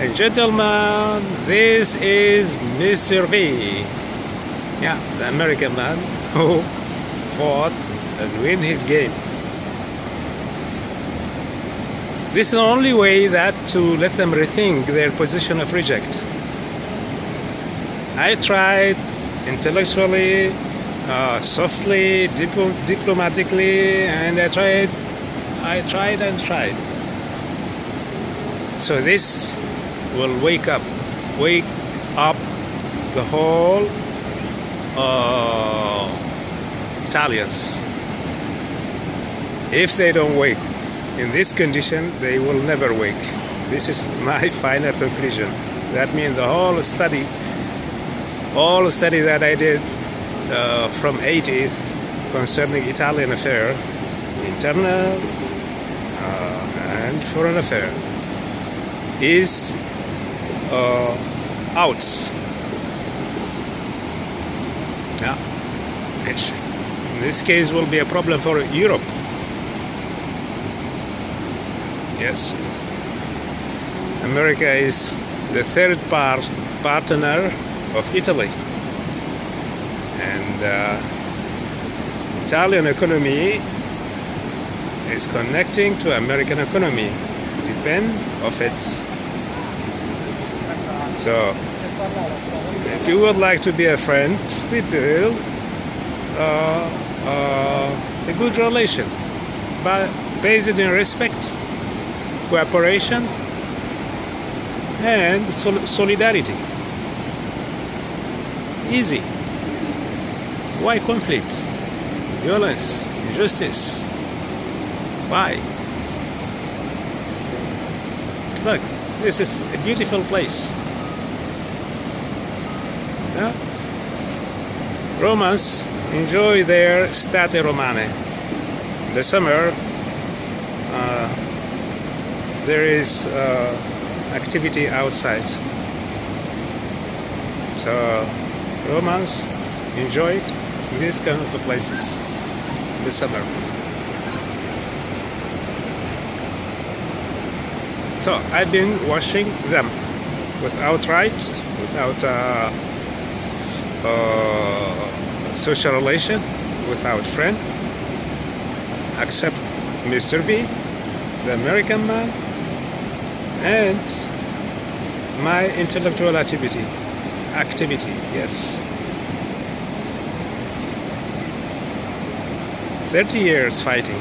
And gentlemen, this is Mr. B. Yeah, the American man who fought and win his game. This is the only way that to let them rethink their position of reject. I tried intellectually, softly, diplomatically, and I tried and tried. So this will wake up the whole Italians. If they don't wake in this condition, they will never wake. This is my final conclusion. That means the whole study that I did from 80th concerning Italian affair, internal and foreign affair, is out. Yeah. Which in this case will be a problem for Europe. Yes. America is the third partner of Italy. And Italian economy is connecting to American economy. Depend of it. So, if you would like to be a friend, we build a good relation, but based in respect, cooperation, and solidarity. Easy. Why conflict? Violence, injustice. Why? Look, this is a beautiful place. Yeah? Romans enjoy their state romane. In the summer, there is activity outside. So Romans enjoy it in these kind of places in the summer. So I've been watching them without rights, without social relation, without friend, except Mr. V, the American man, and my intellectual activity, yes. 30 years fighting.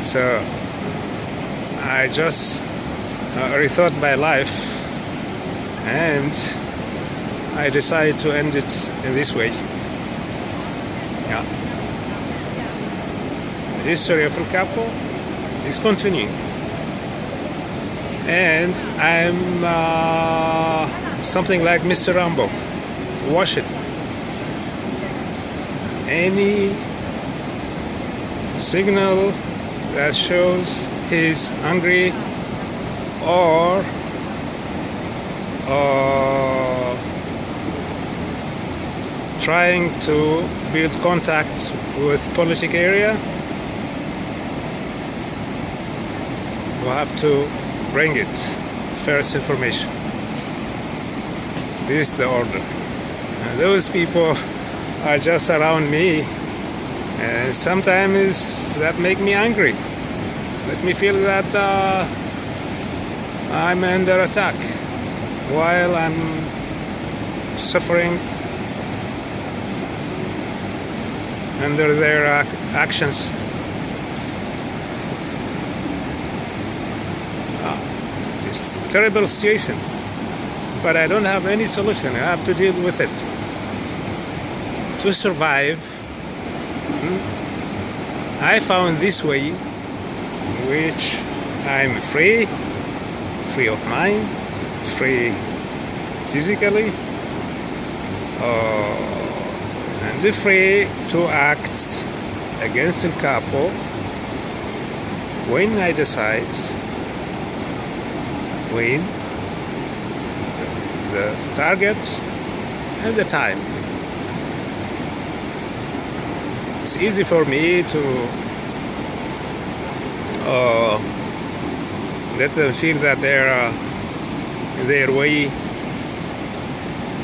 So I just rethought my life, and I decided to end it in this way. Yeah. The history of El Capo is continuing, and I'm something like Mr. Rambo. Watch it. Any signal that shows he's hungry or trying to build contact with politic area, we'll have to bring it first information. This is the order. And those people are just around me, and sometimes that make me angry. Let me feel that I'm under attack while I'm suffering under their actions. It's a terrible situation, but I don't have any solution. I have to deal with it. To survive, I found this way, which I'm free of mind, free physically, and free to act against El Capo when I decide, when the target and the time. It's easy for me to let them feel that they're their way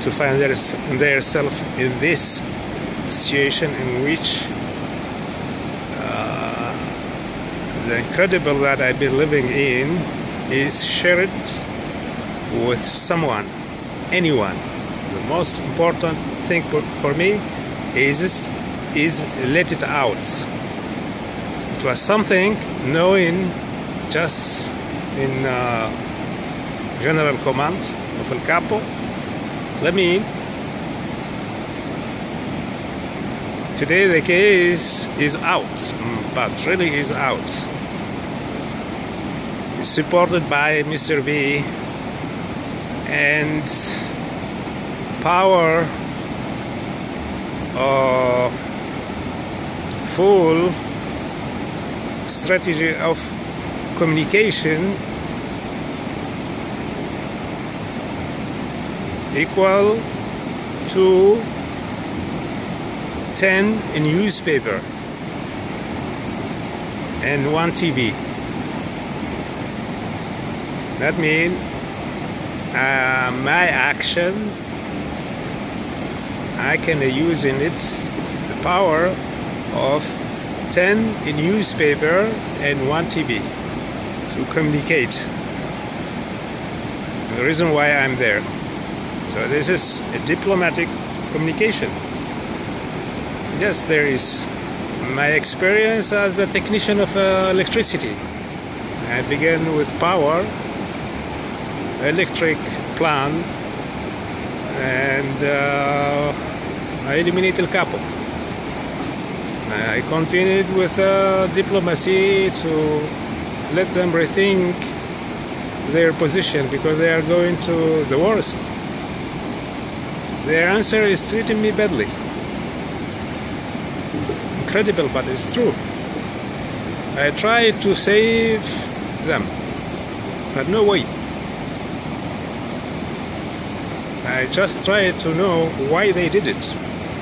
to find themselves in this situation in which the incredible that I've been living in is shared with someone, anyone. The most important thing for me is let it out. It was something knowing just in general command of El Capo, Lemin. Today the case is out, but really is out. It's supported by Mr. V and power full strategy of communication equal to 10 newspaper and 1 TV. That means my action, I can use in it the power of 10 newspaper and 1 TV to communicate. The reason why I'm there. So this is a diplomatic communication. Yes, there is my experience as a technician of electricity. I began with power, electric plant, and I eliminated El Capo. I continued with diplomacy to let them rethink their position because they are going to the worst. Their answer is treating me badly. Incredible, but it's true. I tried to save them, but no way. I just tried to know why they did it,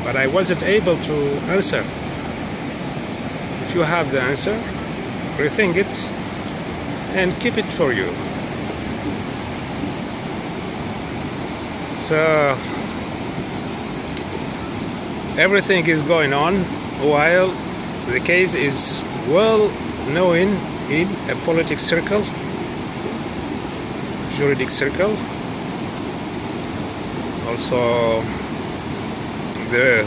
but I wasn't able to answer. If you have the answer, rethink it and keep it for you. So everything is going on while the case is well known in a political circle, juridic circle, also the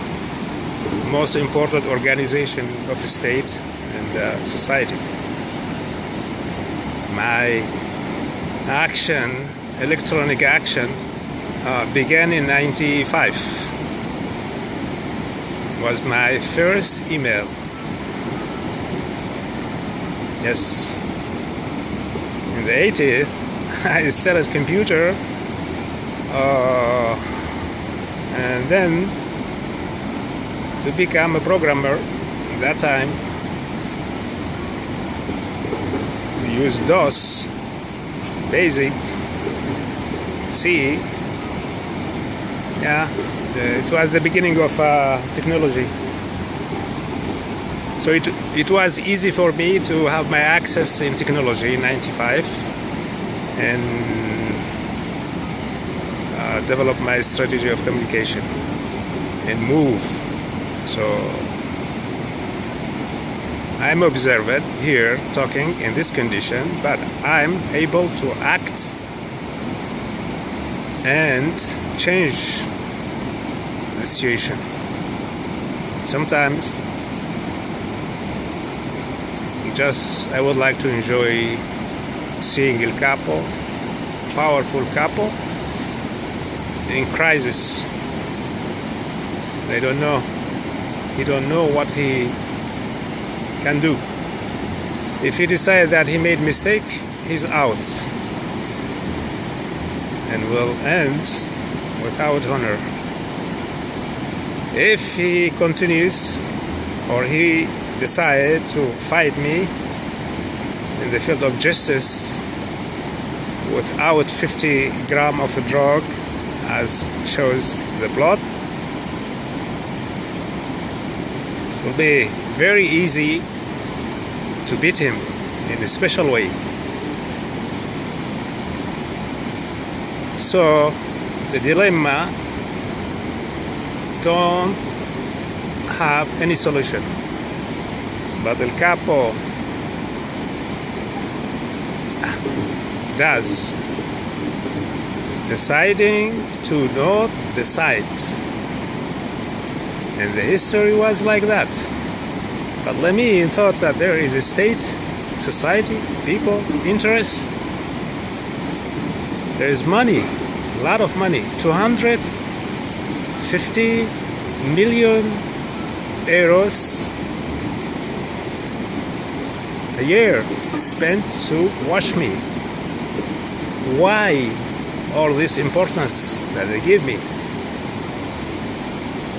most important organization of the state and society. My action, electronic action, began in '95. Was my first email. Yes. In the 80th, I started computer, and then to become a programmer. At that time, we used DOS, Basic, C. Yeah. It was the beginning of technology. So it was easy for me to have my access in technology in '95 and develop my strategy of communication and move. So I'm observed here talking in this condition, but I'm able to act and change the situation. Sometimes I would like to enjoy seeing El Capo, powerful Capo, in crisis. They don't know. He don't know what he can do. If he decides that he made mistake, he's out and will end without honor. If he continues or he decided to fight me in the field of justice without 50 grams of a drug, as shows the plot, it will be very easy to beat him in a special way. So the dilemma don't have any solution. But El Capo does, deciding to not decide. And the history was like that. But Lemin thought that there is a state, society, people, interests. There is money, a lot of money, 250 million euros a year spent to watch me. Why all this importance that they give me?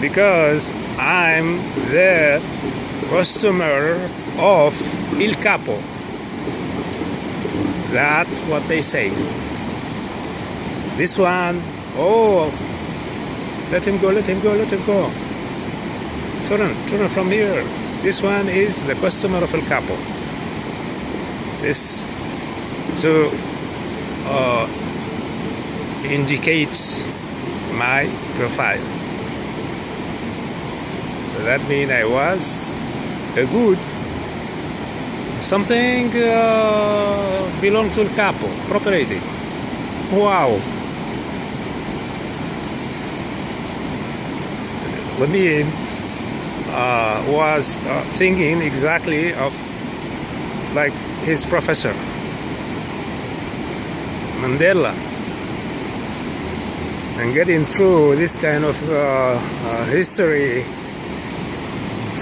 Because I'm the customer of El Capo. That's what they say. This one, oh, let him go, let him go, let him go. Turn from here. This one is the customer of El Capo. This to indicates my profile. So that means I was a good something belong to El Capo, property. Wow. Lemin was thinking exactly of like his professor Mandela, and getting through this kind of history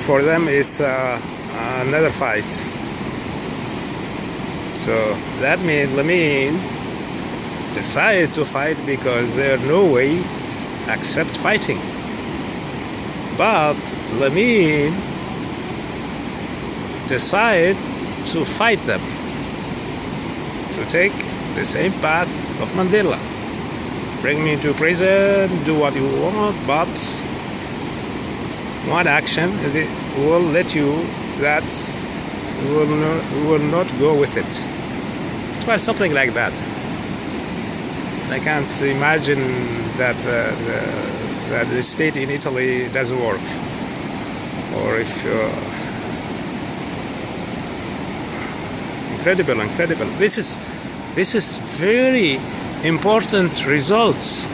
for them is another fight. So that means Lemin decided to fight because there's no way except fighting. But Lemin decided to fight them, to take the same path of Mandela. Bring me to prison, do what you want, but one action will let you that will not go with it. It was something like that. I can't imagine that that the state in Italy doesn't work, or if incredible. This is very important results,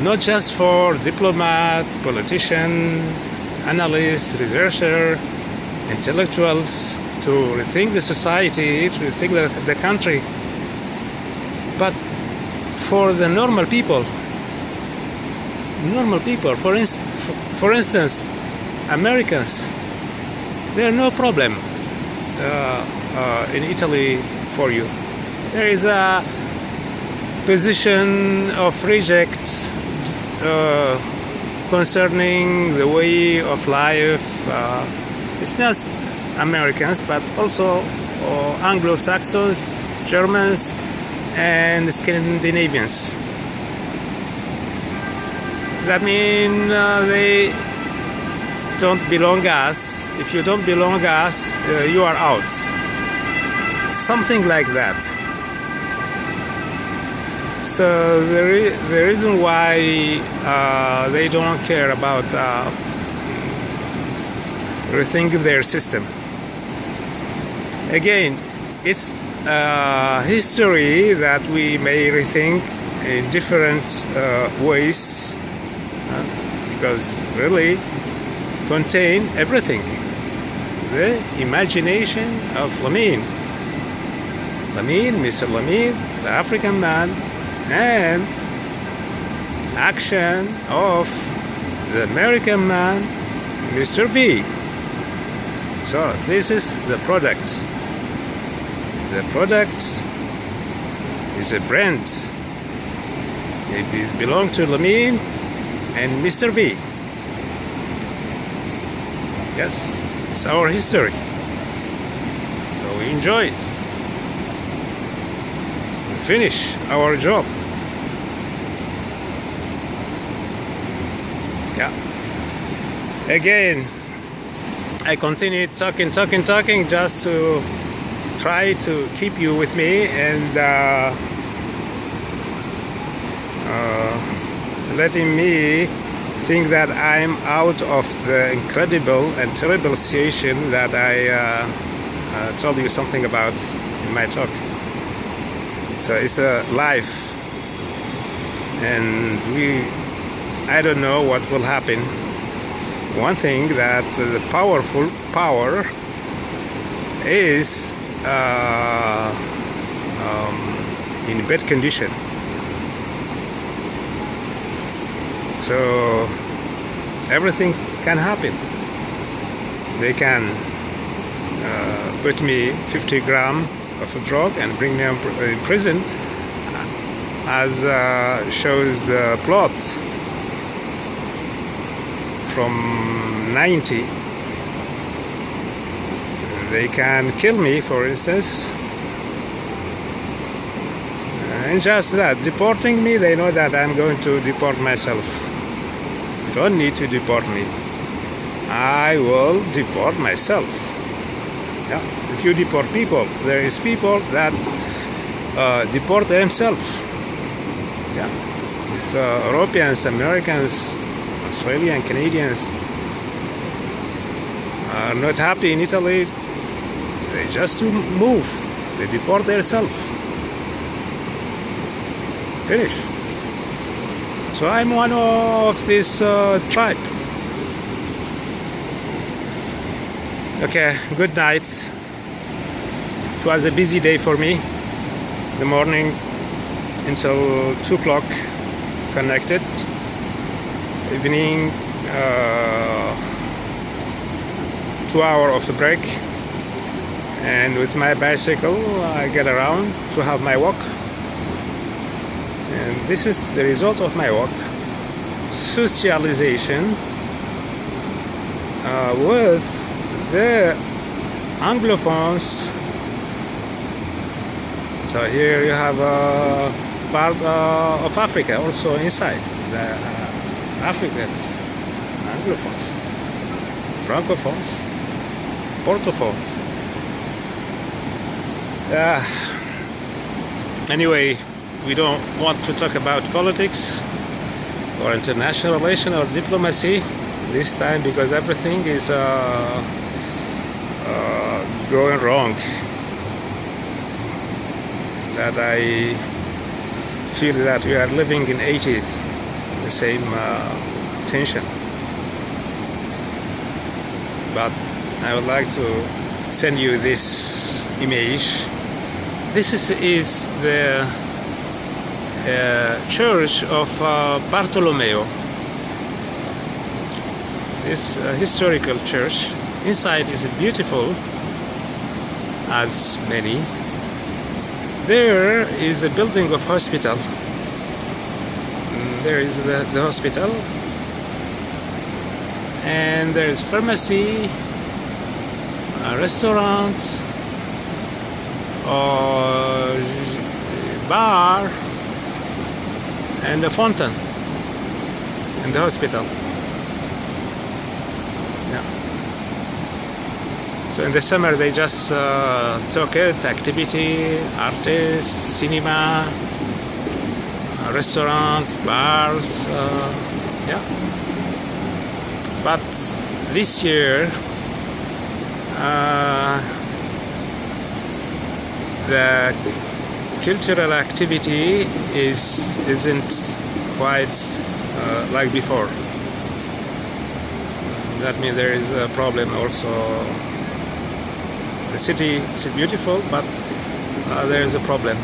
not just for diplomat, politician, analysts, researcher, intellectuals to rethink the society, to rethink the country, but for the normal people. For instance, Americans, there are no problem in Italy for you. There is a position of reject concerning the way of life. It's not Americans, but also Anglo-Saxons, Germans, and Scandinavians. That means they don't belong us. If you don't belong us, you are out. Something like that. So the reason why they don't care about rethinking their system. Again, it's history that we may rethink in different ways, because really contain everything. The imagination of Lemin, Mr. Lemin, the African man, and action of the American man, Mr. V. So this is the product. The product is a brand. It belongs to Lemin and Mr. V. Yes, it's our history. So we enjoy it. We finish our job. Yeah. Again, I continue talking just to try to keep you with me and letting me think that I'm out of the incredible and terrible situation that I told you something about in my talk. So it's a life, and I don't know what will happen. One thing that the powerful power is in bad condition. So everything can happen. They can put me 50 grams of a drug and bring me in prison, as shows the plot from 90. They can kill me, for instance, and just that, deporting me, they know that I'm going to deport myself. You don't need to deport me. I will deport myself. Yeah. If you deport people, there is people that deport themselves. Yeah. If Europeans, Americans, Australian, Canadians are not happy in Italy, they just move. They deport themselves. Finish. So I'm one of this tribe. Okay, good night. It was a busy day for me. The morning until 2 o'clock connected. Evening 2 hours of the break. And with my bicycle I get around to have my walk. And this is the result of my walk. Socialization with the Anglophones. So here you have a part of Africa also inside. The Africans, Anglophones, Francophones, Portophones. Anyway, we don't want to talk about politics or international relations or diplomacy this time, because everything is going wrong. That I feel that we are living in 80s, the same tension. But I would like to send you this image. This is the church of Bartolomeo. This historical church. Inside is beautiful as many. There is a building of hospital. There is the hospital, and there is pharmacy, a restaurant, a bar, and a fountain in the hospital. Yeah. So in the summer they just took it, activity, artists, cinema, restaurants, bars, yeah. But this year the cultural activity isn't quite like before. That means there is a problem also. The city is beautiful, but there is a problem.